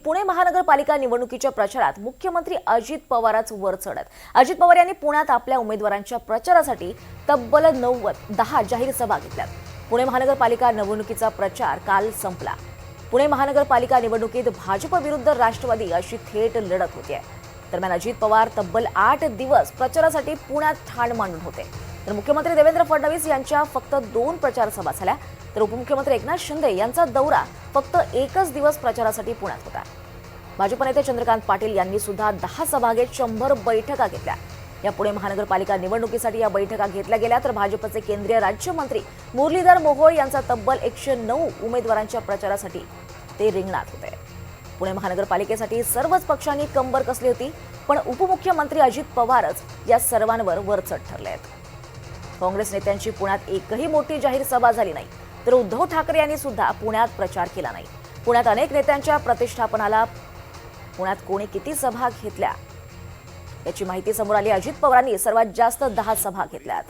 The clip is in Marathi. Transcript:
पुणे महानगरपालिका निवडणुकीच्या प्रचारात मुख्यमंत्री अजित पवारच वर चढत. अजित पवार यांनी पुण्यात आपल्या उमेदवारांच्या प्रचारासाठी तब्बल 10 जाहीर सभा घेतल्यात. पुणे महानगरपालिका निवडणुकीचा प्रचार काल संपला. पुणे महानगरपालिका निवडणुकीत भाजप विरुद्ध राष्ट्रवादी अशी थेट लढत होती. दरम्यान अजित पवार तब्बल 8 दिवस प्रचारासाठी पुण्यात ठाण मांडून होते. तर मुख्यमंत्री देवेंद्र फडणवीस यांच्या फक्त 2 प्रचार सभा झाल्या. तर उपमुख्यमंत्री एकनाथ शिंदे यांचा दौरा फक्त 1च दिवस प्रचारासाठी पुण्यात होता. भाजप नेते चंद्रकांत पाटील यांनी सुद्धा 10 सभा घेत 100 बैठका घेतल्या. या पुणे महानगरपालिका निवडणुकीसाठी या बैठका घेतल्या गेल्या. तर भाजपचे केंद्रीय राज्यमंत्री मुरलीधर मोहोळ यांचा तब्बल 109 उमेदवारांच्या प्रचारासाठी ते रिंगणात होते. पुणे महानगरपालिकेसाठी सर्वच पक्षांनी कंबर कसली होती, पण उपमुख्यमंत्री अजित पवारच या सर्वांवर वरचढ ठरले आहेत. काँग्रेस नेत्यांची पुण्यात एकही मोठी जाहीर सभा झाली नाही. तर उद्धव ठाकरे यांनी सुद्धा पुण्यात प्रचार केला नाही. पुण्यात अनेक नेत्यांच्या प्रतिष्ठापनाला पुण्यात कोणी किती सभा घेतल्या याची माहिती समोर आली. अजित पवारांनी सर्वात जास्त 10 सभा घेतल्यात.